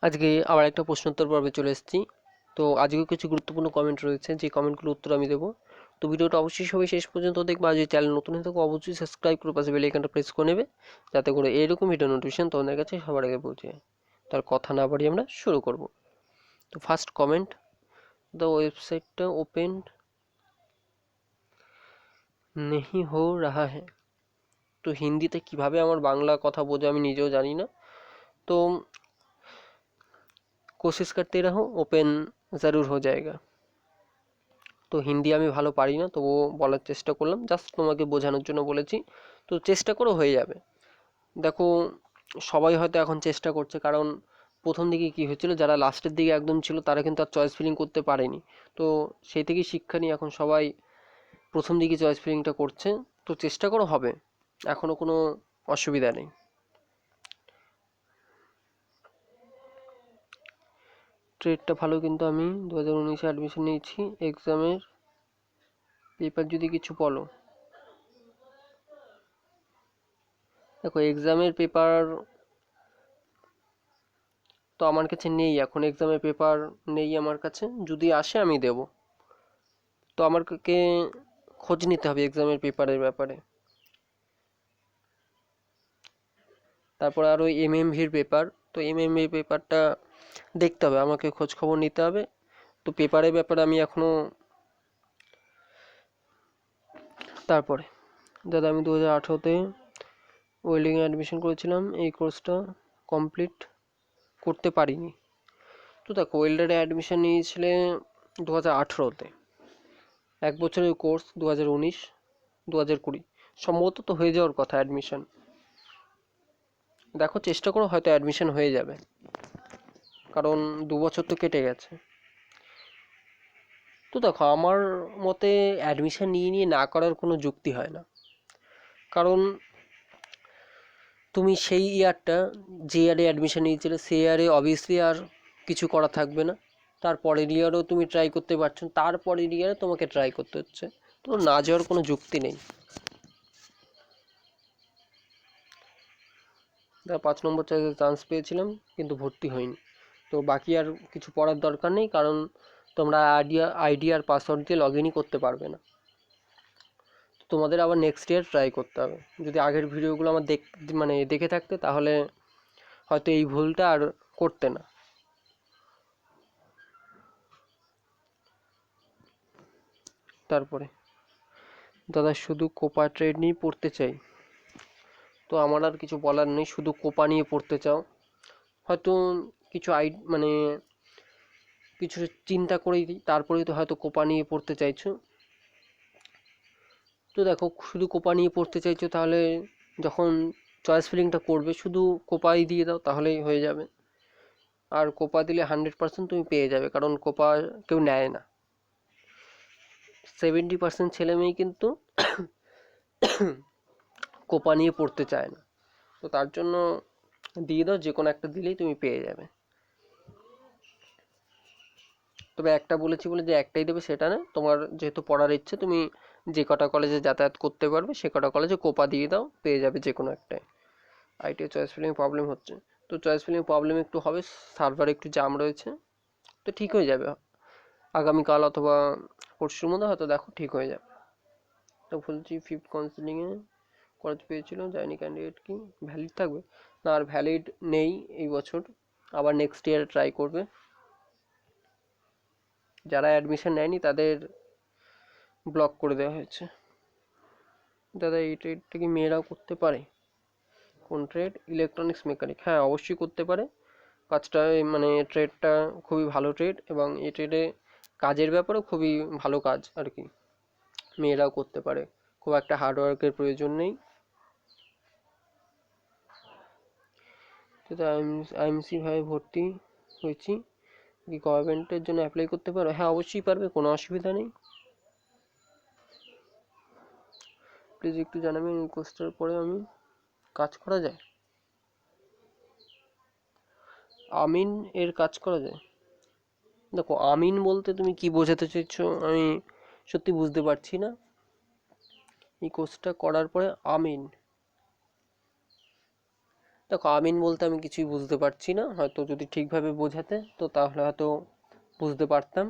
আজকে আবার একটা প্রশ্নোত্তর পর্বে চলে এসেছি। তো আজকেও কিছু গুরুত্বপূর্ণ কমেন্ট রয়েছে, যে কমেন্টগুলোর উত্তর আমি দেবো। তো ভিডিওটা অবশ্যই সবাই শেষ পর্যন্ত দেখবে। আর যদি চ্যানেল নতুন হয়ে থাকে অবশ্যই সাবস্ক্রাইব করে পাশে বেল আইকনটা প্রেস করে নেবে, যাতে করে এরকম ভিডিও নোটিফিকেশন তোমাদের কাছে সবার আগে পৌঁছে যায়। তার কথা না বাড়িয়ে আমরা শুরু করব। তো ফার্স্ট কমেন্ট, দ্য ওয়েবসাইটটা ওপেন নেহি হো রাহা হ্যাঁ। তো হিন্দিতে কিভাবে আমার বাংলা কথা বোঝে আমি নিজেও জানি না। তো কোশিশ করতে রহো, ওপেন জরুর হো জায়গা। তো হিন্দি আমি ভালো পারি না, তবুও বলার চেষ্টা করলাম, জাস্ট তোমাকে বোঝানোর জন্য বলেছি। তো চেষ্টা করো, হয়ে যাবে। দেখো, সবাই হয়তো এখন চেষ্টা করছে, কারণ প্রথম দিকে কি হয়েছিল, যারা লাস্টের দিকে একদম ছিল তারা কিন্তু আর চয়েস ফিলিং করতে পারেনি। তো সেই থেকেই শিক্ষা নিয়ে এখন সবাই প্রথম দিকে চয়েস ফিলিংটা করছে। তো চেষ্টা করো, হবে, এখনো কোনো অসুবিধা নেই। ট্রেডটা ভালো, কিন্তু আমি 2019-এ অ্যাডমিশন নিয়েছি, এক্সামের পেপার যদি কিছু বলো। দেখো, এক্সামের পেপার তো আমার কাছে নেই এখন, এক্সামের পেপার নেই আমার কাছে, যদি আসে আমি দেব। তো আমাকে খোঁজ নিতে হবে এক্সামের পেপারের ব্যাপারে। তারপর আরও এমএমভির পেপার, তো এমএমভির পেপারটা দেখতে হবে, আমাকে খোঁজ খবর নিতে হবে। তো পেপারের ব্যাপারে আমি এখনও। তারপরে দাদা, আমি 2018-তে ওয়েল্ডিংয়ে অ্যাডমিশন করেছিলাম, এই কোর্সটা কমপ্লিট করতে পারিনি। তো দেখো, ওয়েল্ডারে অ্যাডমিশন নিয়েছিলে 2018-তে, এক বছরের কোর্স, 2019 2020 সম্ভবত তো হয়ে যাওয়ার কথা অ্যাডমিশন। দেখো, চেষ্টা করো, হয়তো অ্যাডমিশন হয়ে যাবে, কারণ 2 বছর তো কেটে গেছে। তো দেখো, আমার মতে অ্যাডমিশন নিয়ে নিয়ে না করার কোনো যুক্তি হয় না, কারণ তুমি সেই ইয়ারটা, যে ইয়ারে অ্যাডমিশন নিয়েছিলে সেই ইয়ারে অবভিয়াসলি আর কিছু করা থাকবে না। তারপরের ইয়ারও তুমি ট্রাই করতে পারছো, তারপরের ইয়ারে তোমাকে ট্রাই করতে হচ্ছে। তো না যাওয়ার কোনো যুক্তি নেই। 5 নম্বর চয়েসে চান্স পেয়েছিলাম, কিন্তু ভর্তি হয়নি। তো বাকি আর কিছু পড়ার দরকার নেই, কারণ তোমরা আইডি আর পাসওয়ার্ড দিয়ে লগ ইনই করতে পারবে না। তোমাদের আবার নেক্সট ইয়ার ট্রাই করতে হবে। যদি আগের ভিডিওগুলো আমার দেখে থাকতে, তাহলে হয়তো এই ভুলটা আর করতে না। তারপরে দাদা, শুধু কোপা ট্রেড নিয়েই পড়তে চাই। তো আমার আর কিছু বলার নেই, শুধু কোপা নিয়ে পড়তে চাও, হয়তো কিছু কিছু চিন্তা করেই তারপরেই তো হয়তো কোপা নিয়ে পড়তে চাইছো। তো দেখো, শুধু কোপা নিয়ে পড়তে চাইছো, তাহলে যখন চয়েস ফিলিংটা করবে শুধু কোপাই দিয়ে দাও, তাহলেই হয়ে যাবে। আর কোপা দিলে 100% তুমি পেয়ে যাবে, কারণ কোপা কেউ নেয় না। 70% ছেলেমেয়েই কিন্তু কোপা নিয়ে পড়তে চায় না। তো তার জন্য দিয়ে দাও, যে কোনো একটা দিলেই তুমি পেয়ে যাবে। তবে একটা বলেছি বলে যে একটাই দেবে সেটা না, তোমার যেহেতু পড়ার ইচ্ছে, তুমি যে কটা কলেজে যাতায়াত করতে পারবে সে কটা কলেজে কোপা দিয়ে দাও, পেয়ে যাবে যে কোনো একটাই। আইটিআই চয়েস ফিলিং প্রবলেম হচ্ছে, তো চয়েস ফিলিং প্রবলেম একটু হবে, সার্ভার একটু জাম রয়েছে। তো ঠিক হয়ে যাবে, আগামীকাল অথবা পরশুর মধ্যে হয়তো দেখো ঠিক হয়ে যাবে। তো বলছি, ফিফথ কাউন্সিলিংয়ে কলেজ পেয়েছিল, যায়নি, ক্যান্ডিডেট কি ভ্যালিড থাকবে? না, আর ভ্যালিড নেই এই বছর, আবার নেক্সট ইয়ার ট্রাই করবে। যারা অ্যাডমিশন নেয়নি তাদের ব্লক করে দেওয়া হয়েছে। দাদা, এই ট্রেডটা কি মেয়েরাও করতে পারে? কোন ট্রেড? ইলেকট্রনিক্স মেকানিক, হ্যাঁ অবশ্যই করতে পারে। কাজটা ট্রেডটা খুবই ভালো ট্রেড, এবং এই ট্রেডে কাজের ব্যাপারেও খুবই ভালো কাজ আর কি, মেয়েরাও করতে পারে, খুব একটা হার্ডওয়ার্কের প্রয়োজন নেই। তো আইএমসি ভাবে ভর্তি হয়েছি, কি গভর্নমেন্টের জন্য অ্যাপ্লাই করতে পারো? হ্যাঁ অবশ্যই পারবে, কোনো অসুবিধা নেই। প্লিজ একটু জানাবেন, এই কোর্সটার পরে আমি কাজ করা যায়? আমিন এর কাজ করা যায়? দেখো, আমিন বলতে তুমি কি বোঝাতে চাইছো আমি সত্যি বুঝতে পারছি না। এই কোর্সটা করার পরে আমিন, দেখো আমিন বলতে আমি কিছুই বুঝতে পারছি না, হয়তো যদি ঠিকভাবে বোঝাতে তো তাহলে হয়তো বুঝতে পারতাম।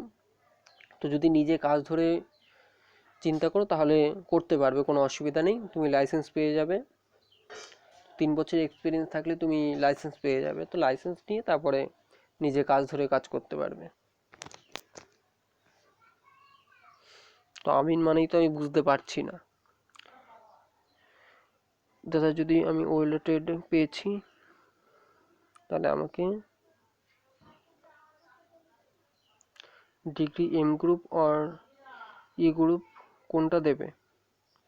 তো যদি নিজে কাজ ধরে চিন্তা করো তাহলে করতে পারবে, কোনো অসুবিধা নেই, তুমি লাইসেন্স পেয়ে যাবে। 3 বছর এক্সপিরিয়েন্স থাকলে তুমি লাইসেন্স পেয়ে যাবে, তো লাইসেন্স নিয়ে তারপরে নিজে কাজ ধরে কাজ করতে পারবে। তো আমিন মানেই তো আমি বুঝতে পারছি না দাদা। যদি আমি ওয়েলেটেড পেয়েছি তাহলে আমাকে ডিগ্রি এম গ্রুপ আর ই গ্রুপ কোনটা দেবে?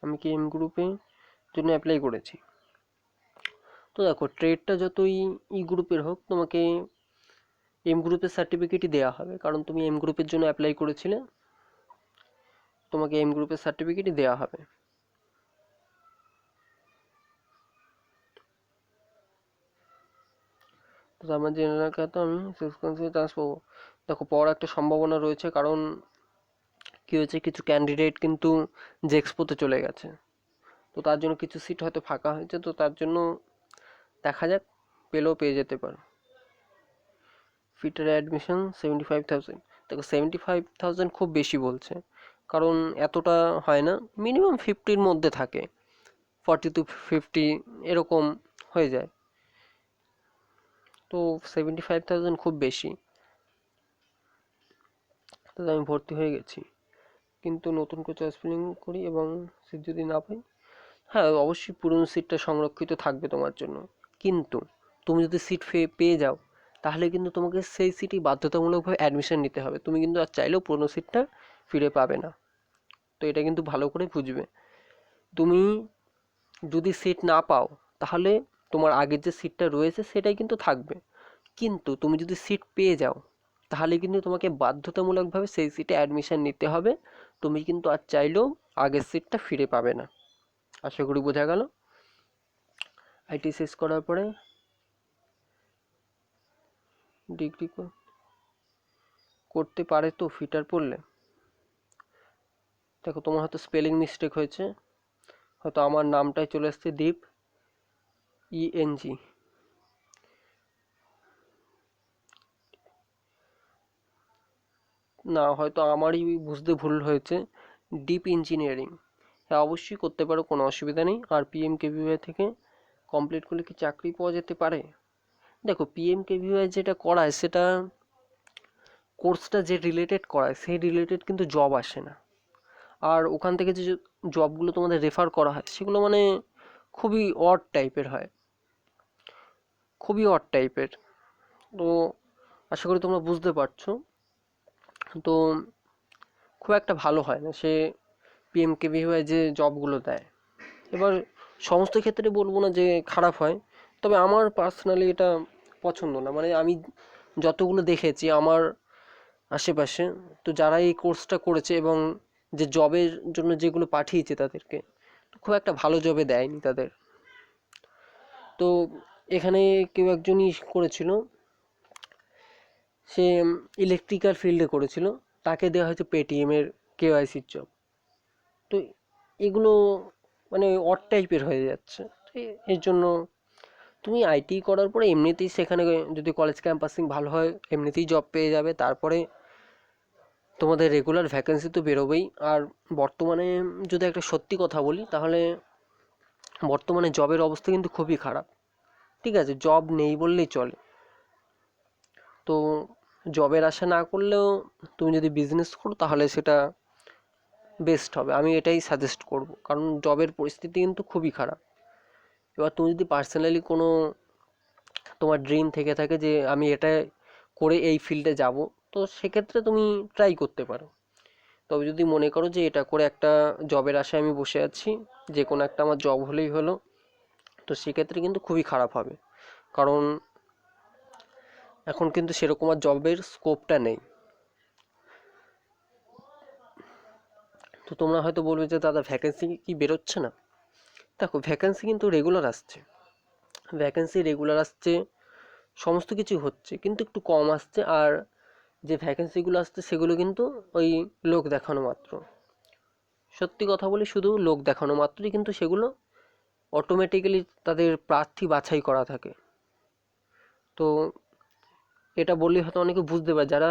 আমি কি এম গ্রুপে জন্য অ্যাপ্লাই করেছি। তো দেখো ট্রেডটা যতই ই গ্রুপের হোক তোমাকে এম গ্রুপের সার্টিফিকেটই দেওয়া হবে, কারণ তুমি এম গ্রুপের জন্য অ্যাপ্লাই করেছিলে, তোমাকে এম গ্রুপের সার্টিফিকেটই দেওয়া হবে। তো আমার জেনে রাখা তো আমি চান্স পাবো। দেখো পাওয়ার একটা সম্ভাবনা রয়েছে, কারণ কি হয়েছে, কিছু ক্যান্ডিডেট কিন্তু জেক্সপোতে চলে গেছে, তো তার জন্য কিছু সিট হয়তো ফাঁকা হয়েছে, তো তার জন্য দেখা যাক, পেলেও পেয়ে যেতে পারো। Fitter admission 75,000। দেখো 75,000 খুব বেশি বলছে, কারণ এতটা হয় না, মিনিমাম 50-র মধ্যে থাকে, 40 to 50 এরকম হয়ে যায়। তো 75,000 খুব বেশি। তো আমি ভর্তি হয়ে গেছি, কিন্তু নতুন করে চয়েস ফিলিং করি এবং সিট যদি না পাই, হ্যাঁ অবশ্যই পুরনো সিটটা সংরক্ষিত থাকবে তোমার জন্য। কিন্তু তুমি যদি সিট পেয়ে যাও তাহলে কিন্তু তোমাকে সেই সিটই বাধ্যতামূলকভাবে অ্যাডমিশন নিতে হবে, তুমি কিন্তু আর চাইলেও পুরনো সিটটা ফিরে পাবে না। তো এটা কিন্তু ভালো করে বুঝবে। তুমি যদি সিট না পাও তাহলে তোমার আগের যে সিটটা রয়েছে সেটাই কিন্তু থাকবে, কিন্তু তুমি যদি সিট পেয়ে যাও তাহলে কিন্তু তোমাকে বাধ্যতামূলকভাবে সেই সিটে অ্যাডমিশন নিতে হবে, তুমি কিন্তু আর চাইলেও আগের সিটটা ফিরে পাবে না। আশা করি বোঝা গেল। আইটি শেষ করার পরে ডিগ্রি করতে পারে তো ফিটার পড়লে। দেখো তোমার হয়তো স্পেলিং মিস্টেক হয়েছে, হয়তো আমার নামটাই চলে আসছে দীপ, ইএনজি। না, হয়তো আমারই বুঝতে ভুল হয়েছে, ডিপ ইঞ্জিনিয়ারিং। হ্যাঁ অবশ্যই করতে পারো, কোনো অসুবিধা নেই। আর পিএমকেভিওয়াই থেকে কমপ্লিট করলে কি চাকরি পাওয়া যেতে পারে? দেখো পিএমকেভিওয়াই যেটা করায় সেটা কোর্সটা যে রিলেটেড করায় সেই রিলেটেড কিন্তু জব আসে না। আর ওখান থেকে যে জবগুলো তোমাদের রেফার করা হয় সেগুলো মানে খুবই অড টাইপের হয়, খুবই অড টাইপের। তো আশা করি তোমরা বুঝতে পারছো। তো খুব একটা ভালো হয় না সে পিএমকেভিওয়াই যে জবগুলো দেয়। এবার সমস্ত ক্ষেত্রে বলবো না যে খারাপ হয়, তবে আমার পার্সোনালি এটা পছন্দ না। মানে আমি যতগুলো দেখেছি আমার আশেপাশে, তো যারা এই কোর্সটা করেছে এবং যে জবের জন্য যেগুলো পাঠিয়েছে তাদেরকে, তো খুব একটা ভালো জবে দেয়নি তাদের। তো এখানে কেউ একজনই করেছিল, সে ইলেকট্রিক্যাল ফিল্ডে করেছিল, তাকে দেওয়া হয়েছে পেটিএমের কেওয়াইসির জব। তো এগুলো মানে অড টাইপের হয়ে যাচ্ছে। তো এর জন্য তুমি আইটি করার পরে এমনিতেই সেখানে যদি কলেজ ক্যাম্পাসিং ভালো হয় এমনিতেই জব পেয়ে যাবে, তারপরে তোমাদের রেগুলার ভ্যাকেন্সি তো বেরোবেই। আর বর্তমানে যদি একটা সত্যি কথা বলি তাহলে বর্তমানে জবের অবস্থা কিন্তু খুবই খারাপ। ঠিক আছে, জব নেই বললেই চলে। তো জবের আশা না করলেও তুমি যদি বিজনেস করো তাহলে সেটা বেস্ট হবে, আমি এটাই সাজেস্ট করব, কারণ জবের পরিস্থিতি কিন্তু খুবই খারাপ। এবার তুমি যদি পার্সোনালি কোনো তোমার ড্রিম থেকে থাকে যে আমি এটা করে এই ফিল্ডে যাব, তো সেক্ষেত্রে তুমি ট্রাই করতে পারো। তবে যদি মনে করো যে এটা করে একটা জবের আশায় আমি বসে আছি, যে কোনো একটা আমার জব হলেই হলো, তো সেক্ষেত্রে কিন্তু খুবই খারাপ হবে, কারণ এখন কিন্তু সেরকম আর জবের স্কোপটা নেই। তো তোমরা হয়তো বলবে যে দাদা ভ্যাকেন্সি কি বেরোচ্ছে না? দেখো ভ্যাকেন্সি কিন্তু রেগুলার আসছে, ভ্যাকেন্সি রেগুলার আসছে, সমস্ত কিছু হচ্ছে, কিন্তু একটু কম আসছে। আর যে ভ্যাকেন্সিগুলো আসছে সেগুলো কিন্তু ওই লোক দেখানো মাত্র। সত্যি কথা বলি, শুধু লোক দেখানো মাত্রই কিন্তু সেগুলো অটোমেটিক্যালি তাদের প্রার্থী বাছাই করা থাকে। তো এটা বললেই হয়তো অনেকে বুঝতে পারে, যারা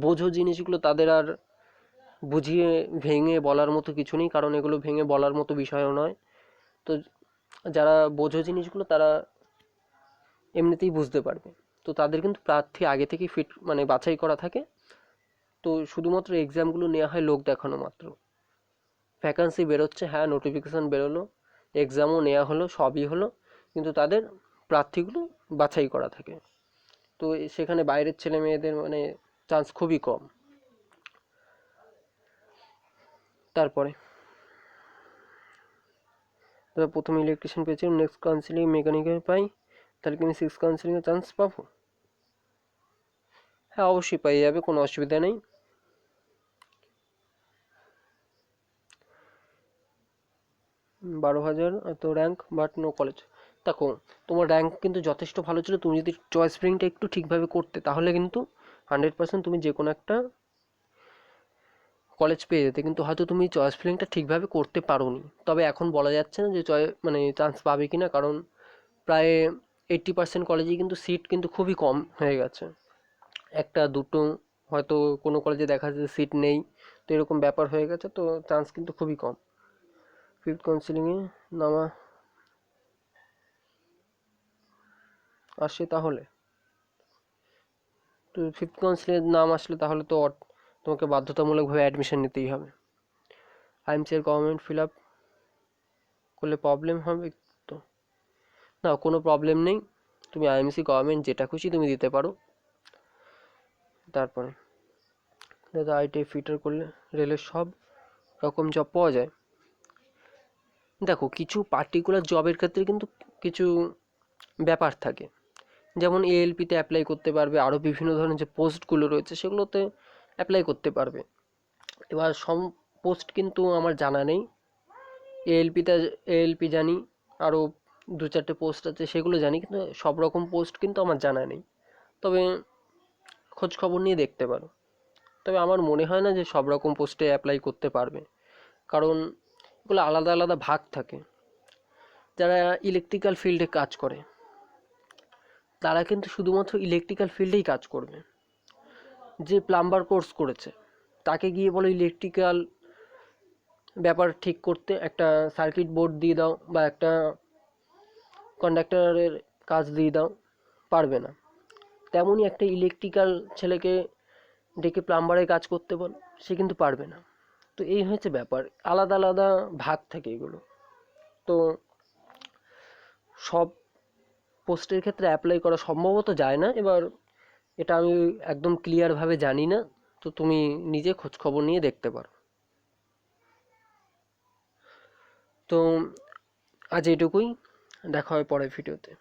বোঝো জিনিসগুলো তাদের আর বুঝিয়ে ভেঙে বলার মতো কিছু নেই, কারণ এগুলো ভেঙে বলার মতো বিষয়ও নয়। তো যারা বোঝো জিনিসগুলো তারা এমনিতেই বুঝতে পারবে। তো তাদের কিন্তু প্রার্থী আগে থেকেই ফিট মানে বাছাই করা থাকে। তো শুধুমাত্র এক্সামগুলো নেওয়া হয় লোক দেখানো মাত্র। ভ্যাকান্সি বেরোচ্ছে, হ্যাঁ নোটিফিকেশান বেরোলো, এক্সামও নেওয়া হলো, সবই হলো, কিন্তু তাদের প্রার্থীগুলো বাছাই করা থাকে। তো সেখানে বাইরের ছেলে মেয়েদের মানে চান্স খুবই কম। তারপরে ধরো প্রথমে ইলেকট্রিশিয়ান পেয়েছি, নেক্সট কাউন্সিলিং মেকানিক্যাল পাই, তাহলে কি আমি সিক্স কাউন্সিলিংয়ে চান্স পাবো? হ্যাঁ অবশ্যই পেয়ে যাবে, কোনো অসুবিধা নেই। বারো হাজার তো র্যাঙ্ক, বাট নো কলেজ। দেখো তোমার র্যাঙ্ক কিন্তু যথেষ্ট ভালো ছিল, তুমি যদি চয়েস ফিলিংটা একটু ঠিকভাবে করতে তাহলে কিন্তু 100% তুমি যে কোনো একটা কলেজ পেয়ে যেতে, কিন্তু হয়তো তুমি চয়েস ফিলিংটা ঠিকভাবে করতে পারোনি। তবে এখন বলা যাচ্ছে না যে মানে চান্স পাবে কি না, কারণ প্রায় 80% কলেজেই কিন্তু সিট কিন্তু খুবই কম হয়ে গেছে। একটা দুটো হয়তো কোনো কলেজে দেখা যাচ্ছে সিট নেই, তো এরকম ব্যাপার হয়ে গেছে, তো চান্স কিন্তু খুবই কম। ফিফথ কাউন্সিলিংয়ে নামা আসে তাহলে, তো ফিফথ কাউন্সিলের নাম আসলে তাহলে তো তোমাকে বাধ্যতামূলকভাবে অ্যাডমিশন নিতেই হবে। আইএমসি এর গভর্নমেন্ট ফিল আপ করলে প্রবলেম হবে তো? না, কোনো প্রবলেম নেই, তুমি আইএমসি গভর্নমেন্ট যেটা খুশি তুমি দিতে পারো। তারপরে দাদা আইটিআই ফিটার করলে রেলের সব রকম জব পাওয়া যায়? দেখো কিছু পার্টিকুলার জবের ক্ষেত্রে কিন্তু কিছু ব্যাপার থাকে, যেমন এএলপিতে অ্যাপ্লাই করতে পারবে, আরও বিভিন্ন ধরনের যে পোস্টগুলো রয়েছে সেগুলোতে অ্যাপ্লাই করতে পারবে। এবার সব পোস্ট কিন্তু আমার জানা নেই। এএলপি জানি, আরও দু চারটে পোস্ট আছে সেগুলো জানি, কিন্তু সব রকম পোস্ট কিন্তু আমার জানা নেই। তবে খোঁজ খবর নিয়ে দেখতে পারো। তবে আমার মনে হয় না যে সব রকম পোস্টে অ্যাপ্লাই করতে পারবে, কারণ এগুলো আলাদা আলাদা ভাগ থাকে। যারা ইলেকট্রিক্যাল ফিল্ডে কাজ করে তারা কিন্তু শুধুমাত্র ইলেকট্রিক্যাল ফিল্ডেই কাজ করবে। যে প্লাম্বার কোর্স করেছে তাকে গিয়ে বলো ইলেকট্রিক্যাল ব্যাপার ঠিক করতে, একটা সার্কিট বোর্ড দিয়ে দাও বা একটা কন্ডাক্টরের কাজ দিয়ে দাও, পারবে না। তেমনই একটা ইলেকট্রিক্যাল ছেলেকে ডেকে প্লাম্বারের কাজ করতে বল, সে কিন্তু পারবে না। তো এই হচ্ছে ব্যাপার, আলাদা আলাদা ভাগ থাকে এগুলো। তো সব পোস্টের ক্ষেত্রে অ্যাপ্লাই করা সম্ভবত যায় না। এবার এটা আমি একদম ক্লিয়ারভাবে জানি না, তো তুমি নিজে খোঁজ খবর নিয়ে দেখতে পারো। তো আজ এইটুকুই, দেখা হয় পরের ভিডিওতে।